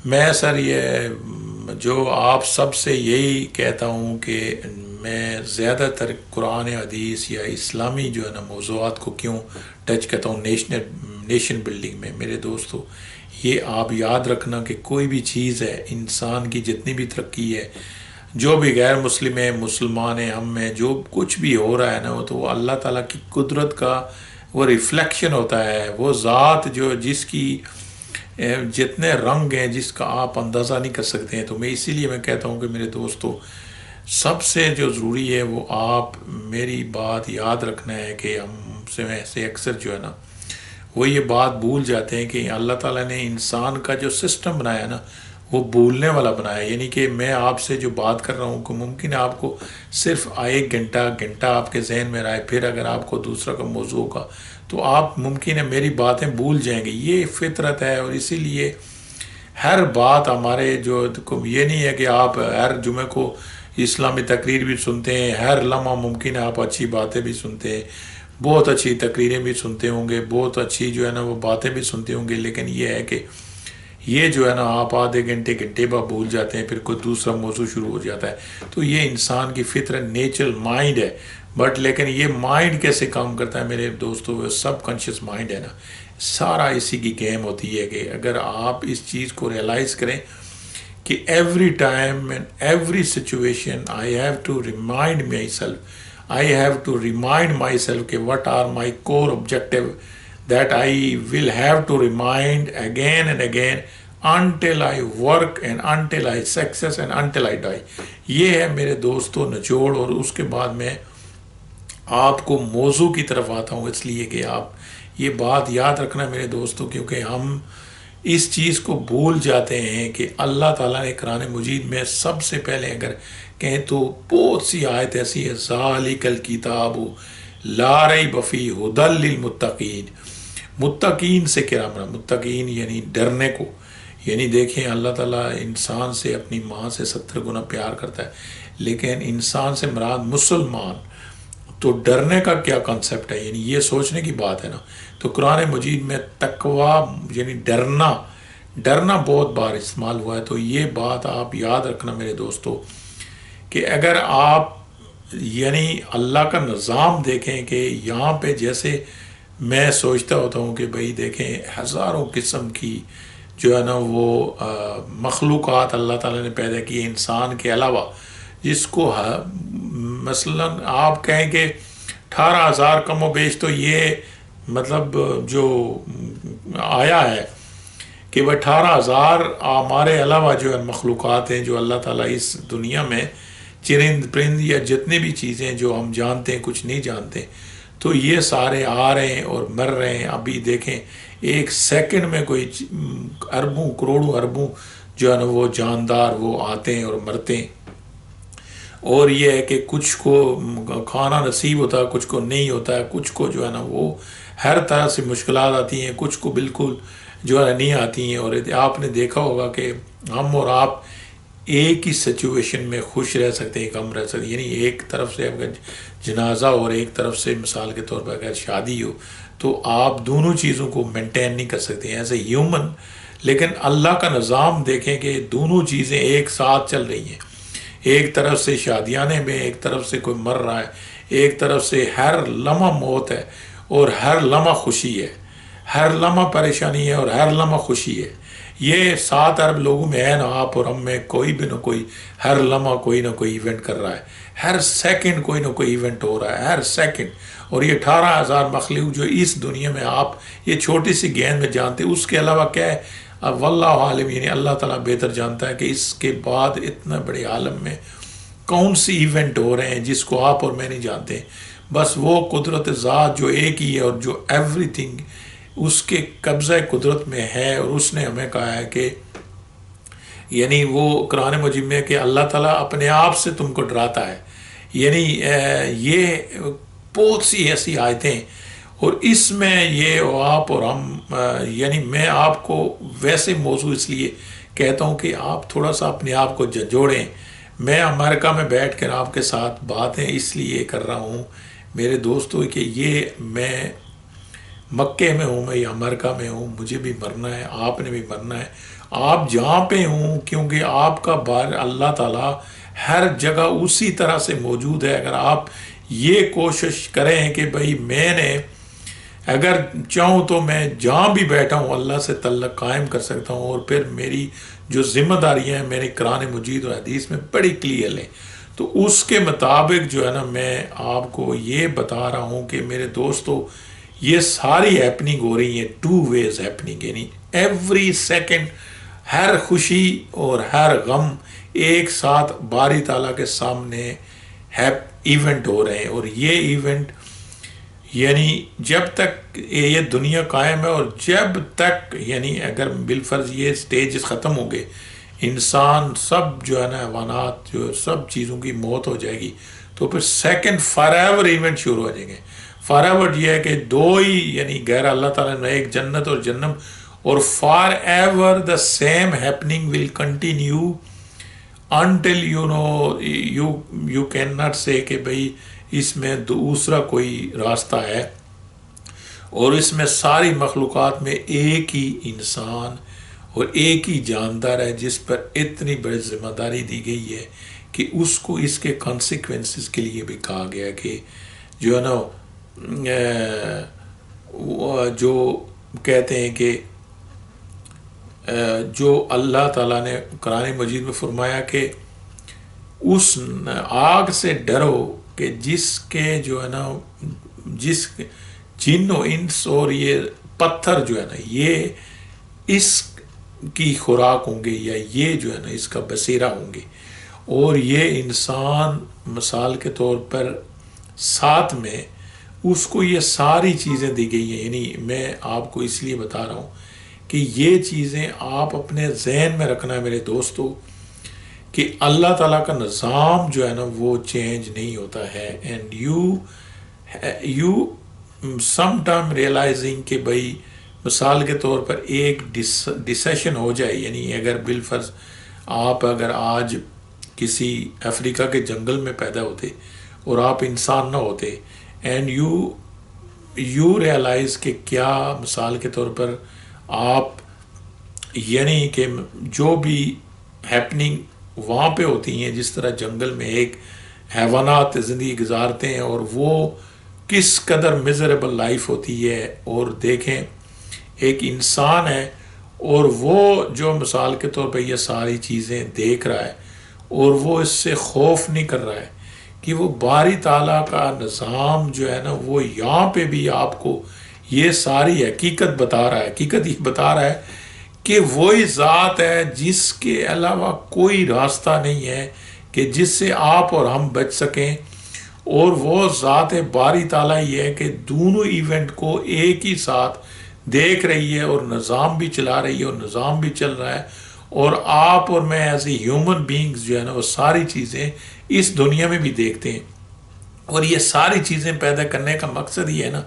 میں سر یہ جو آپ سب سے یہی کہتا ہوں کہ میں زیادہ تر قرآن حدیث یا اسلامی جو ہے نا موضوعات کو کیوں ٹچ کرتا ہوں نیشن بلڈنگ میں میرے دوستو، یہ آپ یاد رکھنا کہ کوئی بھی چیز ہے، انسان کی جتنی بھی ترقی ہے، جو بھی غیر مسلم ہے، مسلمان ہیں، ہم میں جو کچھ بھی ہو رہا ہے نا، وہ تو وہ اللہ تعالیٰ کی قدرت کا وہ ریفلیکشن ہوتا ہے، وہ ذات جو جس کی جتنے رنگ ہیں جس کا آپ اندازہ نہیں کر سکتے ہیں۔ تو میں اسی لیے میں کہتا ہوں کہ میرے دوستو، سب سے جو ضروری ہے وہ آپ میری بات یاد رکھنا ہے کہ ہم سے اکثر جو ہے نا وہ یہ بات بھول جاتے ہیں کہ اللہ تعالیٰ نے انسان کا جو سسٹم بنایا نا وہ بھولنے والا بنایا، یعنی کہ میں آپ سے جو بات کر رہا ہوں کہ ممکن ہے آپ کو صرف ایک گھنٹہ آپ کے ذہن میں رہے، پھر اگر آپ کو دوسرا کا موضوع ہوگا تو آپ ممکن ہے میری باتیں بھول جائیں گے، یہ فطرت ہے۔ اور اسی لیے ہر بات ہمارے جو یہ نہیں ہے کہ آپ ہر جمعے کو اسلامی تقریر بھی سنتے ہیں، ہر لمحہ ممکن ہے آپ اچھی باتیں بھی سنتے ہیں، بہت اچھی تقریریں بھی سنتے ہوں گے، بہت اچھی جو ہے نا وہ باتیں بھی سنتے ہوں گے، لیکن یہ ہے کہ یہ جو ہے نا آپ آدھے گھنٹے بعد بھول جاتے ہیں، پھر کوئی دوسرا موضوع شروع ہو جاتا ہے۔ تو یہ انسان کی فطرت نیچرل مائنڈ ہے، بٹ لیکن یہ مائنڈ کیسے کام کرتا ہے میرے دوستو، سب کانشیس مائنڈ ہے نا، سارا اسی کی گیم ہوتی ہے کہ اگر آپ اس چیز کو ریئلائز کریں کہ every time and every situation I have to remind myself, I have to remind myself کہ what are my core objective that I will have to remind again and again until I work and until I success and until I die۔ یہ ہے میرے دوستو نچوڑ۔ اور اس کے بعد میں آپ کو موضوع کی طرف آتا ہوں، اس لیے کہ آپ یہ بات یاد رکھنا میرے دوستو، کیونکہ ہم اس چیز کو بھول جاتے ہیں کہ اللہ تعالیٰ نے قرآن مجید میں سب سے پہلے اگر کہیں تو بہت سی آیت ایسی ہے، ذالک الکتاب لا ریب فیہ ھدی للمتقین۔ متقین سے کیا مراد؟ متقین یعنی ڈرنے کو، یعنی دیکھیں اللہ تعالیٰ انسان سے اپنی ماں سے 70 گنا پیار کرتا ہے، لیکن انسان سے مراد مسلمان، تو ڈرنے کا کیا کانسیپٹ ہے؟ یعنی یہ سوچنے کی بات ہے نا۔ تو قرآن مجید میں تقوی یعنی ڈرنا بہت بار استعمال ہوا ہے۔ تو یہ بات آپ یاد رکھنا میرے دوستو کہ اگر آپ یعنی اللہ کا نظام دیکھیں کہ یہاں پہ جیسے میں سوچتا ہوتا ہوں کہ بھئی دیکھیں ہزاروں قسم کی جو ہے نا وہ مخلوقات اللہ تعالیٰ نے پیدا کی انسان کے علاوہ، جس کو مثلا آپ کہیں کہ 18,000 کم و بیش تو یہ مطلب جو آیا ہے کہ وہ 18,000 ہمارے علاوہ جو ہے مخلوقات ہیں جو اللہ تعالیٰ اس دنیا میں چرند پرند یا جتنی بھی چیزیں جو ہم جانتے ہیں کچھ نہیں جانتے، تو یہ سارے آ رہے ہیں اور مر رہے ہیں۔ ابھی دیکھیں ایک سیکنڈ میں کوئی اربوں کروڑوں اربوں جو ہے نا وہ جاندار وہ آتے ہیں اور مرتے ہیں۔ اور یہ ہے کہ کچھ کو کھانا نصیب ہوتا ہے، کچھ کو نہیں ہوتا ہے، کچھ کو جو ہے نا وہ ہر طرح سے مشکلات آتی ہیں، کچھ کو بالکل جو ہے نہیں آتی ہیں۔ اور آپ نے دیکھا ہوگا کہ ہم اور آپ ایک ہی سچویشن میں خوش رہ سکتے ہیں، کم رہ سکتے ہیں، یعنی ایک طرف سے اگر جنازہ اور ایک طرف سے مثال کے طور پر اگر شادی ہو تو آپ دونوں چیزوں کو مینٹین نہیں کر سکتے ایز اے ہیومن۔ لیکن اللہ کا نظام دیکھیں کہ دونوں چیزیں ایک ساتھ چل رہی ہیں، ایک طرف سے شادیانے میں، ایک طرف سے کوئی مر رہا ہے، ایک طرف سے ہر لمحہ موت ہے اور ہر لمحہ خوشی ہے، ہر لمحہ پریشانی ہے اور ہر لمحہ خوشی ہے۔ یہ 7 ارب لوگوں میں ہے نا، آپ اور ہم میں کوئی بھی نہ کوئی ہر لمحہ کوئی نہ کوئی ایونٹ کر رہا ہے، ہر سیکنڈ کوئی نہ کوئی ایونٹ ہو رہا ہے، ہر سیکنڈ۔ اور یہ 18,000 مخلوق جو اس دنیا میں آپ یہ چھوٹی سی گیند میں جانتے، اس کے علاوہ کیا ہے واللہ عالم، یعنی اللہ تعالیٰ بہتر جانتا ہے کہ اس کے بعد اتنا بڑے عالم میں کون سی ایونٹ ہو رہے ہیں جس کو آپ اور میں نہیں جانتے۔ بس وہ قدرت ذات جو ایک ہی ہے اور جو ایوری تھنگ اس کے قبضہ قدرت میں ہے، اور اس نے ہمیں کہا ہے کہ یعنی وہ قرآن مجید میں کہ اللہ تعالیٰ اپنے آپ سے تم کو ڈراتا ہے، یعنی یہ بہت سی ایسی آیتیں۔ اور اس میں یہ آپ اور ہم یعنی میں آپ کو ویسے موضوع اس لیے کہتا ہوں کہ آپ تھوڑا سا اپنے آپ کو جوڑیں۔ میں امریکہ میں بیٹھ کر آپ کے ساتھ باتیں اس لیے کر رہا ہوں میرے دوستوں کہ یہ میں مکے میں ہوں، میں امریکہ میں ہوں، مجھے بھی مرنا ہے، آپ نے بھی مرنا ہے، آپ جہاں پہ ہوں، کیونکہ آپ کا بار اللہ تعالیٰ ہر جگہ اسی طرح سے موجود ہے. اگر آپ یہ کوشش کریں کہ بھئی میں نے اگر چاہوں تو میں جہاں بھی بیٹھا ہوں اللہ سے تعلق قائم کر سکتا ہوں، اور پھر میری جو ذمہ داریاں ہیں میرے قرآن مجید اور حدیث میں بڑی کلیئر ہیں، تو اس کے مطابق جو ہے نا میں آپ کو یہ بتا رہا ہوں کہ میرے دوستو یہ ساری ہیپننگ ہو رہی ہیں ٹو ویز ہیپننگ، یعنی ایوری سیکنڈ ہر خوشی اور ہر غم ایک ساتھ باری تعالیٰ کے سامنے ایونٹ ہو رہے ہیں. اور یہ ایونٹ یعنی جب تک یہ دنیا قائم ہے، اور جب تک یعنی اگر بالفرض یہ سٹیجز ختم ہوں گے، انسان سب جو ہے نا حیوانات جو سب چیزوں کی موت ہو جائے گی، تو پھر سیکنڈ فار ایور ایونٹ شروع ہو جائیں گے. فار ایور یہ ہے کہ دو ہی یعنی غیر اللہ تعالیٰ نے ایک جنت اور جہنم، اور for ever the same happening will continue until you cannot say کہ بھئی اس میں دوسرا کوئی راستہ ہے. اور اس میں ساری مخلوقات میں ایک ہی انسان اور ایک ہی جاندار ہے جس پر اتنی بڑی ذمہ داری دی گئی ہے کہ اس کو اس کے کانسیکوینسز کے لیے بھی کہا گیا کہ جو ہے نا جو کہتے ہیں کہ جو اللہ تعالیٰ نے قرآن مجید میں فرمایا کہ اس آگ سے ڈرو کہ جس کے جو ہے نا جس جن و انس اور یہ پتھر جو ہے نا یہ اس کی خوراک ہوں گے، یا یہ جو ہے نا اس کا بسیرا ہوں گے. اور یہ انسان مثال کے طور پر ساتھ میں اس کو یہ ساری چیزیں دی گئی ہیں. یعنی میں آپ کو اس لیے بتا رہا ہوں کہ یہ چیزیں آپ اپنے ذہن میں رکھنا ہے میرے دوستو، کہ اللہ تعالیٰ کا نظام جو ہے نا وہ چینج نہیں ہوتا ہے. And you some time realising کہ بھائی مثال کے طور پر ایک ڈسیشن ہو جائے، یعنی اگر بالفرض آپ اگر آج کسی افریقہ کے جنگل میں پیدا ہوتے اور آپ انسان نہ ہوتے، اینڈ یو ریئلائز کہ کیا مثال کے طور پر آپ یعنی کہ جو بھی ہیپننگ وہاں پہ ہوتی ہیں، جس طرح جنگل میں ایک حیوانات زندگی گزارتے ہیں اور وہ کس قدر میزریبل لائف ہوتی ہے، اور دیکھیں ایک انسان ہے اور وہ جو مثال کے طور پہ یہ ساری چیزیں دیکھ رہا ہے اور وہ اس سے خوف نہیں کر رہا ہے کہ وہ باری تعالیٰ کا نظام جو ہے نا وہ یہاں پہ بھی آپ کو یہ ساری حقیقت بتا رہا ہے. حقیقت یہ بتا رہا ہے کہ وہی ذات ہے جس کے علاوہ کوئی راستہ نہیں ہے کہ جس سے آپ اور ہم بچ سکیں، اور وہ ذات باری تعالیٰ یہ ہے کہ دونوں ایونٹ کو ایک ہی ساتھ دیکھ رہی ہے اور نظام بھی چلا رہی ہے اور نظام بھی چل رہا ہے. اور آپ اور میں ایز اے ہیومن بینگز جو ہے نا وہ ساری چیزیں اس دنیا میں بھی دیکھتے ہیں. اور یہ ساری چیزیں پیدا کرنے کا مقصد یہ ہے نا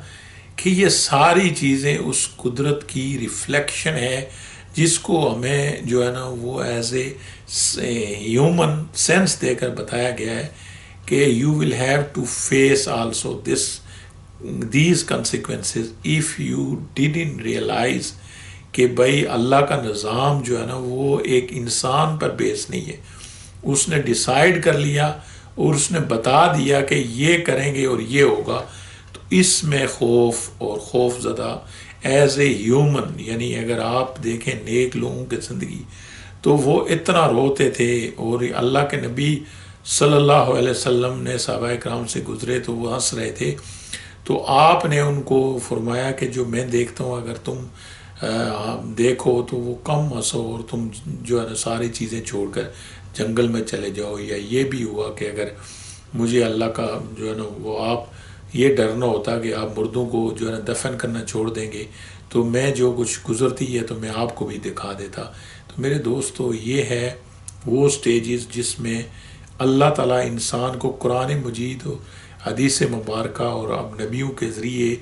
کہ یہ ساری چیزیں اس قدرت کی ریفلیکشن ہے جس کو ہمیں جو ہے نا وہ ایز اے ہیومن سینس دے کر بتایا گیا ہے کہ you will have to face also these consequences if you didn't realise کہ بھائی اللہ کا نظام جو ہے نا وہ ایک انسان پر بیس نہیں ہے. اس نے ڈیسائیڈ کر لیا اور اس نے بتا دیا کہ یہ کریں گے اور یہ ہوگا. تو اس میں خوف اور خوف زدہ ایز اے ہیومن، یعنی اگر آپ دیکھیں نیک لوگوں کی زندگی تو وہ اتنا روتے تھے، اور اللہ کے نبی صلی اللہ علیہ وسلم نے صحابہ کرام سے گزرے تو وہ ہنس رہے تھے. تو آپ نے ان کو فرمایا کہ جو میں دیکھتا ہوں اگر تم دیکھو تو وہ کم ہنسو اور تم جو ہے نا ساری چیزیں چھوڑ کر جنگل میں چلے جاؤ. یا یہ بھی ہوا کہ اگر مجھے اللہ کا جو ہے نا وہ آپ یہ ڈرنا ہوتا کہ آپ مردوں کو جو ہے نا دفن کرنا چھوڑ دیں گے تو میں جو کچھ گزرتی ہے تو میں آپ کو بھی دکھا دیتا. تو میرے دوستو یہ ہے وہ سٹیجز جس میں اللہ تعالیٰ انسان کو قرآن مجید و حدیث مبارکہ اور اب نبیوں کے ذریعے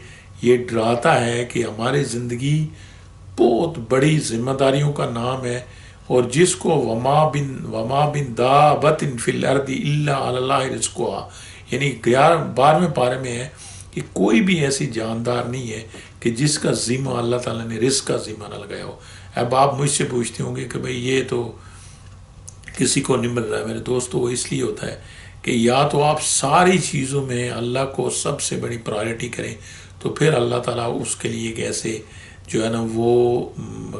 یہ ڈراتا ہے کہ ہماری زندگی بہت بڑی ذمہ داریوں کا نام ہے، اور جس کو وما بن دابت فی الارض الا علی اللہ رزقها، یعنی 12ویں پارے میں ہے کہ کوئی بھی ایسی جاندار نہیں ہے کہ جس کا ذمہ اللہ تعالیٰ نے رزق کا ذمہ نہ لگایا ہو. اب آپ مجھ سے پوچھتے ہوں گے کہ بھئی یہ تو کسی کو نہیں مل رہا ہے. میرے دوستو وہ اس لیے ہوتا ہے کہ یا تو آپ ساری چیزوں میں اللہ کو سب سے بڑی پرائرٹی کریں تو پھر اللہ تعالیٰ اس کے لیے کیسے جو ہے نا وہ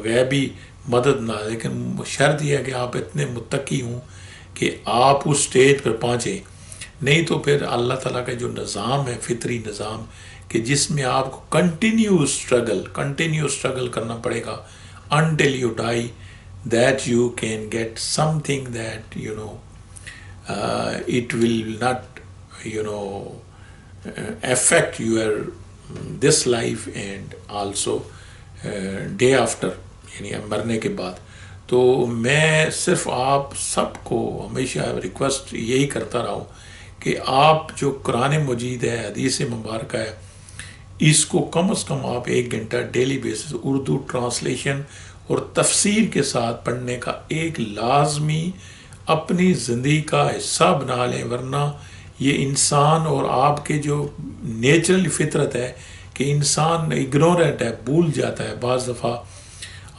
غیبی مدد نہ، لیکن شرط یہ ہے کہ آپ اتنے متقی ہوں کہ آپ اس سٹیج پر پہنچیں. نہیں تو پھر اللہ تعالیٰ کا جو نظام ہے، فطری نظام، کہ جس میں آپ کو کنٹینیو اسٹرگل کرنا پڑے گا until you die, that you can get something that it will not affect your this life and also day after، یعنی مرنے کے بعد. تو میں صرف آپ سب کو ہمیشہ ریکویسٹ یہی کرتا رہا ہوں کہ آپ جو قرآن مجید ہے، حدیث مبارکہ ہے، اس کو کم از کم آپ 1 گھنٹہ ڈیلی بیسس اردو ٹرانسلیشن اور تفسیر کے ساتھ پڑھنے کا ایک لازمی اپنی زندگی کا حصہ بنا لیں. ورنہ یہ انسان اور آپ کے جو نیچرل فطرت ہے کہ انسان اگنورنٹ ہے، بھول جاتا ہے. بعض دفعہ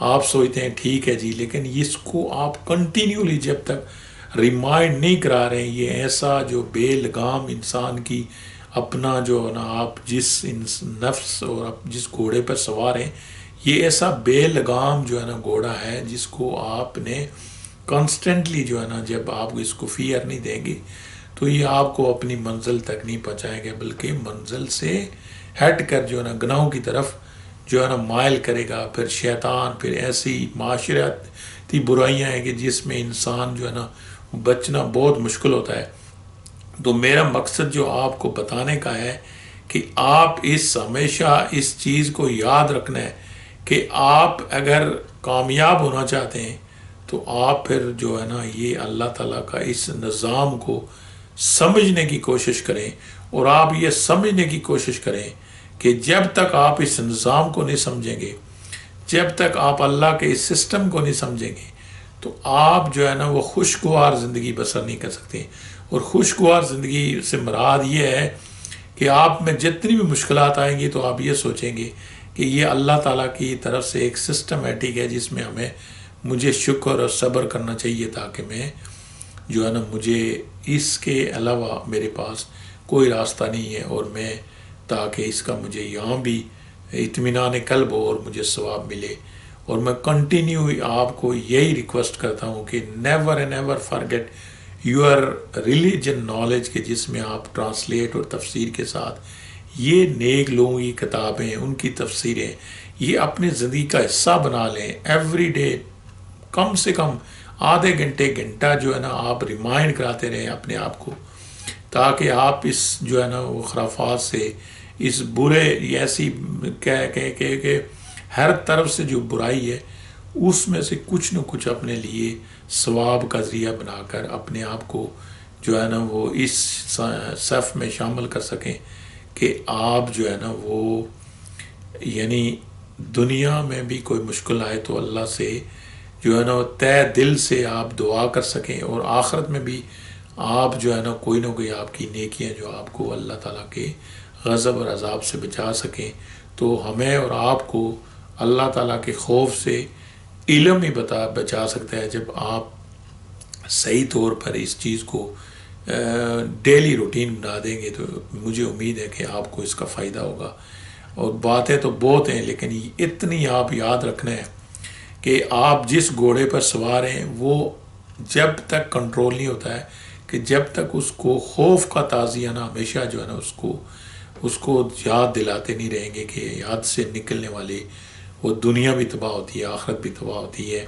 آپ سوچتے ہیں ٹھیک ہے جی، لیکن اس کو آپ کنٹینیولی جب تک ریمائنڈ نہیں کرا رہے ہیں، یہ ایسا جو بے لگام انسان کی اپنا جو ہے نا، آپ جس نفس اور آپ جس گھوڑے پر سوار ہیں، یہ ایسا بے لگام جو ہے نا گھوڑا ہے جس کو آپ نے کانسٹنٹلی جو ہے نا، جب آپ اس کو فیئر نہیں دیں گے تو یہ آپ کو اپنی منزل تک نہیں پہنچائیں گے، بلکہ منزل سے ہٹ کر جو ہے نا گناہوں کی طرف جو ہے نا مائل کرے گا. پھر شیطان، پھر ایسی معاشرتی برائیاں ہیں کہ جس میں انسان جو ہے نا بچنا بہت مشکل ہوتا ہے. تو میرا مقصد جو آپ کو بتانے کا ہے کہ آپ ہمیشہ اس چیز کو یاد رکھنا ہے کہ آپ اگر کامیاب ہونا چاہتے ہیں تو آپ پھر جو ہے نا یہ اللہ تعالیٰ کا اس نظام کو سمجھنے کی کوشش کریں. اور آپ یہ سمجھنے کی کوشش کریں کہ جب تک آپ اس نظام کو نہیں سمجھیں گے، جب تک آپ اللہ کے اس سسٹم کو نہیں سمجھیں گے تو آپ جو ہے نا وہ خوشگوار زندگی بسر نہیں کر سکتے. اور خوشگوار زندگی سے مراد یہ ہے کہ آپ میں جتنی بھی مشکلات آئیں گی تو آپ یہ سوچیں گے کہ یہ اللہ تعالیٰ کی طرف سے ایک سسٹمیٹک ہے جس میں مجھے شکر اور صبر کرنا چاہیے، تاکہ میں جو ہے نا مجھے اس کے علاوہ میرے پاس کوئی راستہ نہیں ہے، اور میں تاکہ اس کا مجھے یہاں بھی اطمینان قلب ہو اور مجھے ثواب ملے. اور میں کنٹینیو آپ کو یہی ریکویسٹ کرتا ہوں کہ never and ever forget your religion knowledge, کہ جس میں آپ ٹرانسلیٹ اور تفسیر کے ساتھ یہ نیک لوگوں کی کتابیں، ان کی تفسیریں یہ اپنی زندگی کا حصہ بنا لیں. ایوری ڈے کم سے کم آدھے گھنٹہ جو ہے نا آپ ریمائنڈ کراتے رہیں اپنے آپ کو، تاکہ آپ اس جو ہے نا وہ خرافات سے، اس برے ایسی کہ ہر طرف سے جو برائی ہے اس میں سے کچھ نہ کچھ اپنے لیے ثواب کا ذریعہ بنا کر اپنے آپ کو جو ہے نا وہ اس صف میں شامل کر سکیں کہ آپ جو ہے نا وہ یعنی دنیا میں بھی کوئی مشکل آئے تو اللہ سے جو ہے نا تہ دل سے آپ دعا کر سکیں، اور آخرت میں بھی آپ جو ہے نا کوئی نہ کوئی آپ کی نیکیاں جو آپ کو اللہ تعالیٰ کے غضب اور عذاب سے بچا سکیں. تو ہمیں اور آپ کو اللہ تعالیٰ کے خوف سے علم ہی بچا سکتا ہے جب آپ صحیح طور پر اس چیز کو ڈیلی روٹین بنا دیں گے. تو مجھے امید ہے کہ آپ کو اس کا فائدہ ہوگا. اور باتیں تو بہت ہیں، لیکن اتنی آپ یاد رکھنا ہے کہ آپ جس گھوڑے پر سوار ہیں وہ جب تک کنٹرول نہیں ہوتا ہے، کہ جب تک اس کو خوف کا تعزیہ نا ہمیشہ جو ہے نا اس کو یاد دلاتے نہیں رہیں گے کہ یاد سے نکلنے والے وہ دنیا بھی تباہ ہوتی ہے، آخرت بھی تباہ ہوتی ہے.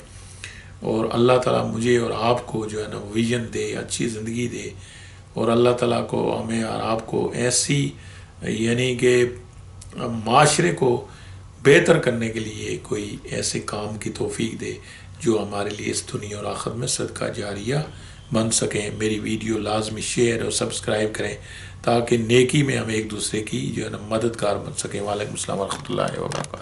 اور اللہ تعالیٰ مجھے اور آپ کو جو ہے نا ویژن دے، اچھی زندگی دے، اور اللہ تعالیٰ کو ہمیں اور آپ کو ایسی یعنی کہ معاشرے کو بہتر کرنے کے لیے کوئی ایسے کام کی توفیق دے جو ہمارے لیے اس دنیا اور آخرت میں صدقہ جاریہ بن سکیں. میری ویڈیو لازمی شیئر اور سبسکرائب کریں تاکہ نیکی میں ہم ایک دوسرے کی جو ہے نا مددگار بن سکیں. وعلیکم السلام ورحمۃ اللہ وبرکاتہ.